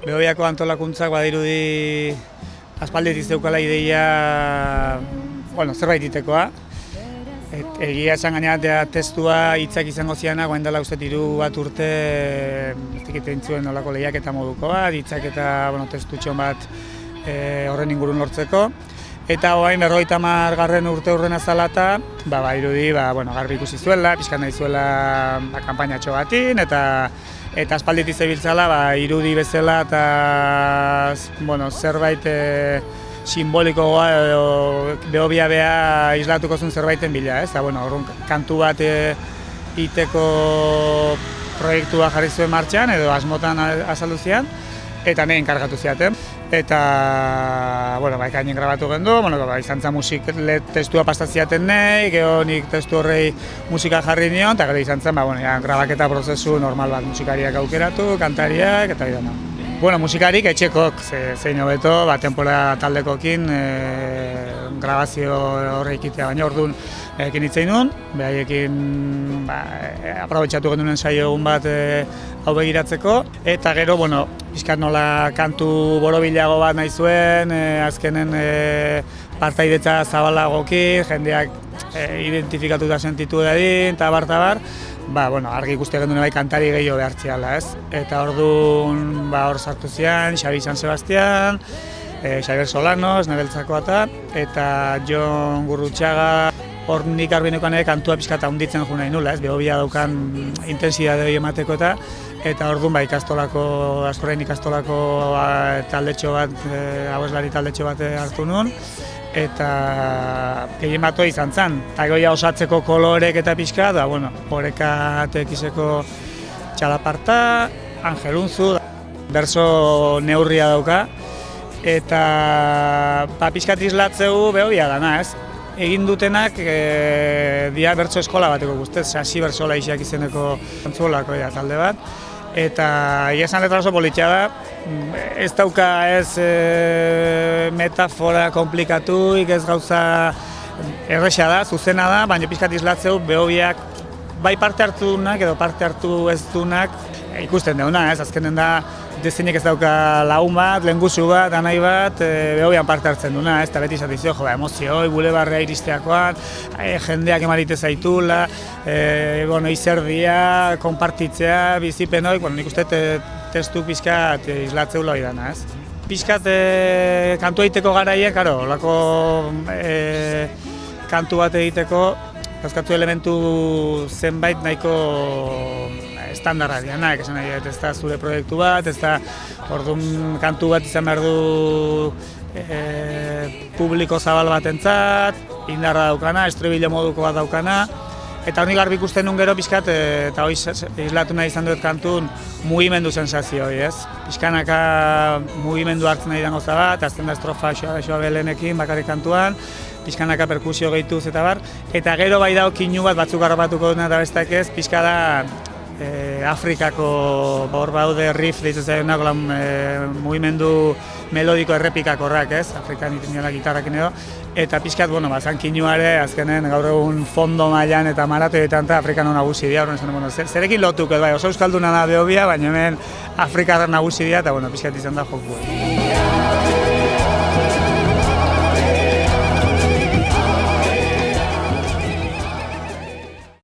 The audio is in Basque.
Behobiako antolakuntzak badirudi aspalditik zeukala ideia zerbait itekoa. Egia esan gainera testua hitzak izango zianak, guain dela uste 3 bat urte egiten zuen nolako lehiaketa moduko bat, hitzak eta testutxon bat horren ingurun lortzeko. Eta orain 50. urte hurrena zela eta irudi garbi ikusi zuela, pixka nahi zuela kanpainatxo batin eta aspalditik zebiltzala irudi bezala eta zerbait simbolikoa edo Behobia bea islatuko zuen zerbaiten bila, ez? Kantu bat iteko proiektua jarri zuen martxan edo asmotan azaldu zian eta nahi enkargatu ziaten. Eta, ekainen grabatu gendu, izan zen testua pastatziaten nahi, gero nik testu horrei musika jarri nion, eta gero izan zen, grabaketa prozesu normal bat, musikariak aukeratu, kantariak, eta bidana. Musikarik etxekok, zein hobeto, temporada taldekokin grabazio horreikitea, baina orduan ekin hitzein nuen, behaiekin aprobetxatu gendunen saio egun bat hau begiratzeko, eta gero, pixkat nola kantu borobilago bat nahi zuen, azkenen partaidetza zabalagoki, jendeak identifikatuta sentitu dadin, eta bar, argi ikuste gendu bai kantari gehiago behartziala, ez? Eta orduan hor sartu zian, Xabi San Sebastian, Xabier Solanos, Nebeltzakoa eta Jon Gurrutxaga, hor nik arbeneukan ere kantua pixkat handitzen jo nahi nula, ez? Behobia daukan intensidade hori emateko eta orduan ikastolako, askoren ikastolako taldetxo bat, abeslari taldetxo bat hartu nuen, eta gehien batua izan zen. Eta goia osatzeko kolorek eta pixka, Oreka tekizeko txalaparta, Angelunzu, berso neurria dauka, eta pixkat islatzeu Behobia dana, ez? Egin dutenak dia bertso eskola bateko guztez, Sasi Bertsola isiak izeneko antzuolako talde bat. Eta esan letra oso politxea da, ez dauka ez metafora komplikatuik, ez gauza erresa da, zuzena da, baina pixkat islatzeu Behobiak bai parte hartunak edo parte hartu ez dunak ikusten deuna, ez? Azkenen da, dezeinek ez dauka lagun bat, lehengusu bat, anai bat, Behobian parte hartzen duna, ez? Eta beti izatizio, emozioi, bulebarrea iristeakoan, jendeak emarite zaitula, izerdia, konpartitzea, bizipenoik, nik uste testu pixkat islatzeula hori dana, ez? Pixkat kantu egiteko garaiek, olako kantu bat egiteko, dauzkatu elementu zenbait nahiko estandarra dianak, esan nahi, ez da zure proiektu bat, ez da orduan kantu bat izan behar du publiko zabal batentzat, indarra daukana, estribillo moduko bat daukana, eta hori garbi ikusten nun gero pixkat, eta hori islatu nahi izan dut kantun mugimendu sensazio hori, ez? Pixkanaka mugimendu hartzen nahi dangoza bat, azten da estrofa xoa belenekin bakarrik kantuan, pixkanaka perkusio gehituz eta bar, eta gero bai dago kinu bat batzuk harrapatuko duna eta bestak ez, pixka da Afrikako hor baude riff deitzen zaionak mugimendu melodiko errepikakorrak, ez? Afrikan iten dira gitarrakin edo, eta pixkat, zan kinuare, azkenen gaur egun fondo mailan eta maratoietan eta Afrikano nagusi dira, zerekin lotuk, oso euskalduna da Behobia, baina hemen Afrikarra nagusi dira, eta pixkat izan da joku.